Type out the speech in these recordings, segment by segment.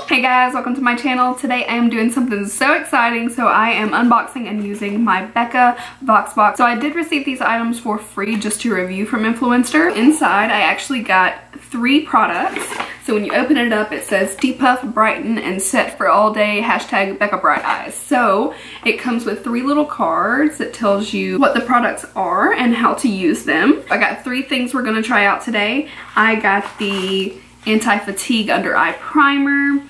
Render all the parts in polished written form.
Hey guys, welcome to my channel. Today I am doing something so exciting. So I am unboxing and using my Becca voxobx. So I did receive these items for free just to review from Influenster. Inside I actually got 3 products. So when you open it up, it says depuff, brighten, and set for all day, hashtag Becca Bright Eyes. So it comes with 3 little cards that tells you what the products are and how to use them. I got 3 things we're gonna try out today. I got the anti-fatigue under eye primer.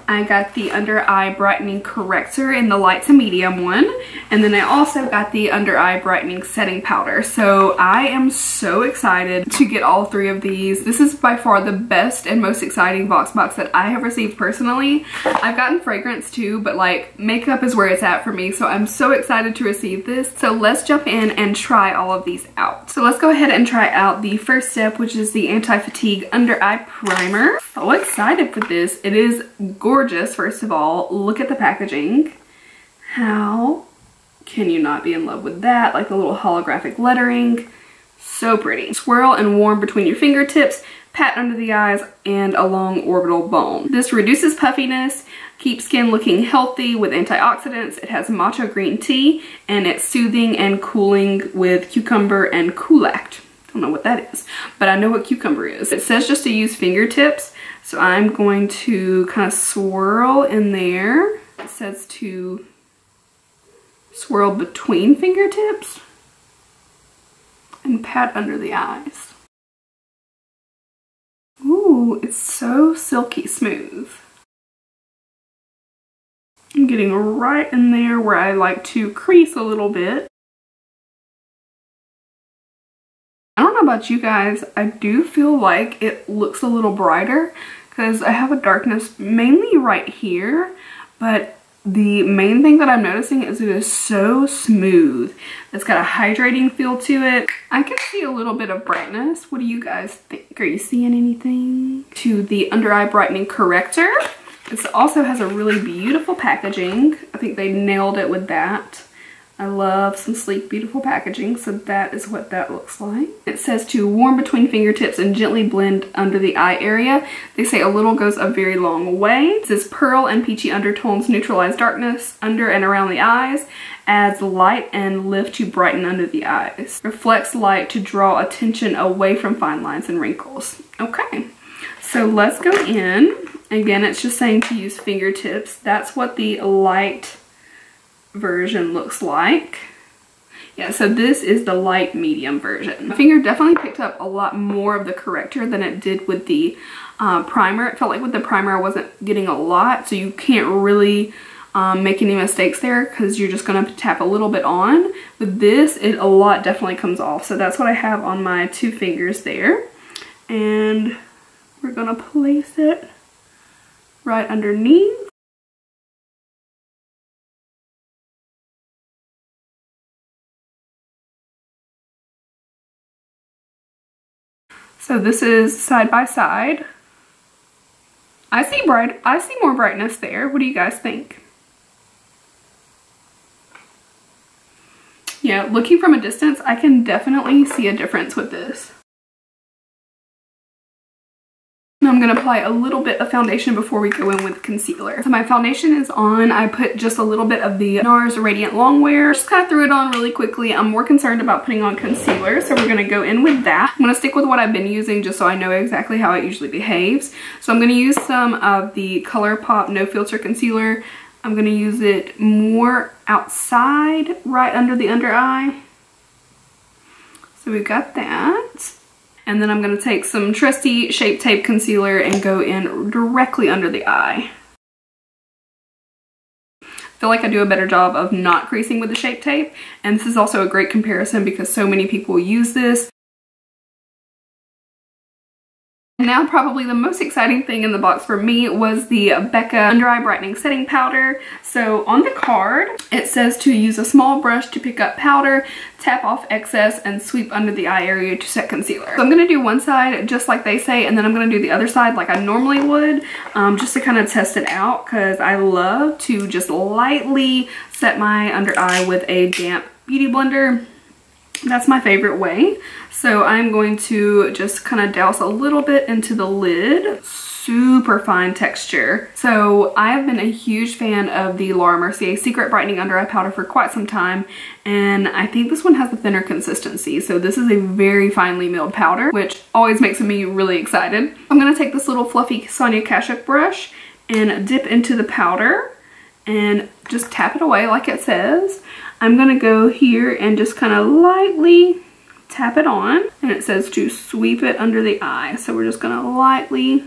I got the under eye brightening corrector in the light to medium one, and then I also got the under eye brightening setting powder. So I am so excited to get all 3 of these. This is by far the best and most exciting voxobx that I have received personally. I've gotten fragrance too, but like makeup is where it's at for me, so I'm so excited to receive this. So let's jump in and try all of these out. So let's go ahead and try out the first step, which is the anti-fatigue under eye primer. So excited for this. It is gorgeous. First of all, look at the packaging. How can you not be in love with that? Like the little holographic lettering. So pretty. Swirl and warm between your fingertips, pat under the eyes, and along orbital bone. This reduces puffiness, keeps skin looking healthy with antioxidants. It has matcha green tea, and it's soothing and cooling with cucumber and koolact. Don't know what that is, but I know what cucumber is. It says just to use fingertips, so I'm going to kind of swirl in there. It says to swirl between fingertips and pat under the eyes. Ooh, it's so silky smooth. I'm getting right in there where I like to crease a little bit. I don't know about you guys, I do feel like it looks a little brighter because I have a darkness mainly right here, but the main thing that I'm noticing is it is so smooth. It's got a hydrating feel to it. I can see a little bit of brightness. What do you guys think? Are you seeing anything? To the under eye brightening corrector. This also has a really beautiful packaging. I think they nailed it with that. I love some sleek, beautiful packaging, so that is what that looks like. It says to warm between fingertips and gently blend under the eye area. They say a little goes a very long way. It says pearl and peachy undertones neutralize darkness under and around the eyes, adds light and lift to brighten under the eyes. Reflects light to draw attention away from fine lines and wrinkles. Okay, so let's go in. Again, it's just saying to use fingertips. That's what the light version looks like. Yeah, so this is the light medium version. My finger definitely picked up a lot more of the corrector than it did with the primer. It felt like with the primer I wasn't getting a lot, so you can't really make any mistakes there because you're just gonna tap a little bit on. With this, a lot definitely comes off. So that's what I have on my 2 fingers there. And we're gonna place it right underneath. So this is side by side. I see more brightness there. What do you guys think? Yeah, looking from a distance, I can definitely see a difference with this. I'm going to apply a little bit of foundation before we go in with concealer. So my foundation is on. I put just a little bit of the NARS Radiant Longwear. Just kind of threw it on really quickly. I'm more concerned about putting on concealer, so we're going to go in with that. I'm going to stick with what I've been using just so I know exactly how it usually behaves. So I'm going to use some of the ColourPop No Filter Concealer. I'm going to use it more outside, right under the under eye. So we've got that. And then I'm going to take some trusty Shape Tape concealer and go in directly under the eye. I feel like I do a better job of not creasing with the Shape Tape. And this is also a great comparison because so many people use this. Now probably the most exciting thing in the box for me was the Becca Under Eye Brightening Setting Powder. So on the card, it says to use a small brush to pick up powder, tap off excess, and sweep under the eye area to set concealer. So I'm going to do one side just like they say, and then I'm going to do the other side like I normally would, just to kind of test it out because I love to just lightly set my under eye with a damp beauty blender. That's my favorite way. So I'm going to just kind of douse a little bit into the lid. super fine texture. So I have been a huge fan of the Laura Mercier Secret Brightening Under Eye Powder for quite some time, and I think this one has a thinner consistency. So this is a very finely milled powder, which always makes me really excited. I'm gonna take this little fluffy Sonia Kashuk brush and dip into the powder and just tap it away like it says. I'm gonna go here and just kind of lightly tap it on, and it says to sweep it under the eye. So we're just gonna lightly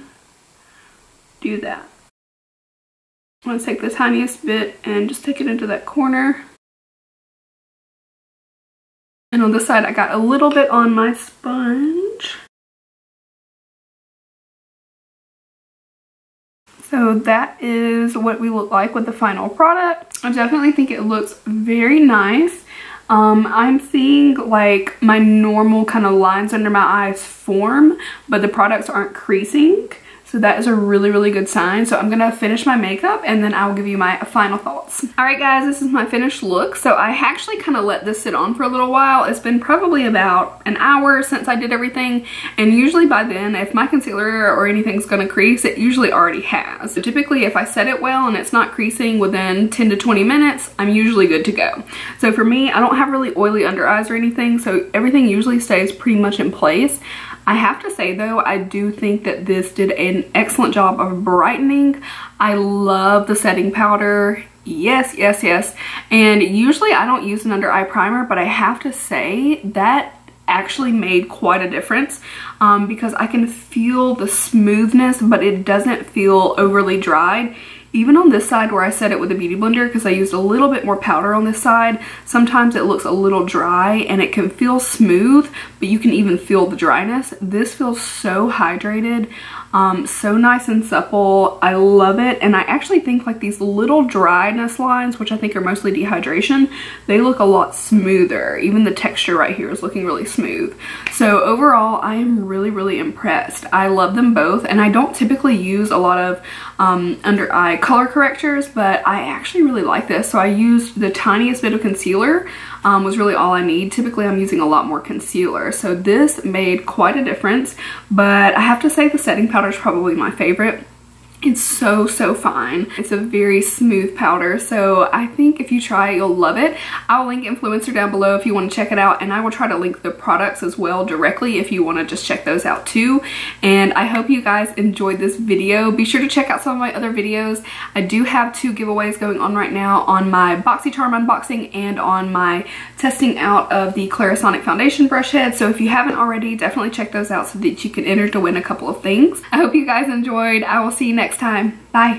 do that. I'm gonna take the tiniest bit and just take it into that corner. And on this side, I got a little bit on my sponge. So that is what we look like with the final product. I definitely think it looks very nice. I'm seeing like my normal kind of lines under my eyes form, but the products aren't creasing. So that is a really, really good sign. So I'm gonna finish my makeup and then I'll give you my final thoughts. All right guys, this is my finished look. So I actually kind of let this sit on for a little while. It's been probably about an hour since I did everything. And usually by then, if my concealer or anything's gonna crease, it usually already has. So typically if I set it well and it's not creasing within 10 to 20 minutes, I'm usually good to go. So for me, I don't have really oily under eyes or anything. So everything usually stays pretty much in place. I have to say though, I do think that this did an excellent job of brightening. I love the setting powder. Yes, yes, yes. And usually I don't use an under eye primer, but I have to say that actually made quite a difference because I can feel the smoothness, but it doesn't feel overly dried. Even on this side where I set it with a beauty blender, because I used a little bit more powder on this side, sometimes it looks a little dry and it can feel smooth, but you can even feel the dryness. This feels so hydrated, so nice and supple. I love it. And I actually think like these little dryness lines, which I think are mostly dehydration, they look a lot smoother. Even the texture right here is looking really smooth. So overall, I am really, really impressed. I love them both, and I don't typically use a lot of under eye color correctors, but I actually really like this. So I used the tiniest bit of concealer, was really all I need. Typically I'm using a lot more concealer, so this made quite a difference. But I have to say the setting powder is probably my favorite. It's so, so fine. It's a very smooth powder, so I think if you try it, you'll love it. I'll link Influencer down below if you want to check it out, and I will try to link the products as well directly if you want to just check those out too. And I hope you guys enjoyed this video. Be sure to check out some of my other videos. I do have 2 giveaways going on right now on my BoxyCharm unboxing and on my testing out of the Clarisonic foundation brush head. So if you haven't already, definitely check those out so that you can enter to win a couple of things. I hope you guys enjoyed. I will see you next time. Bye.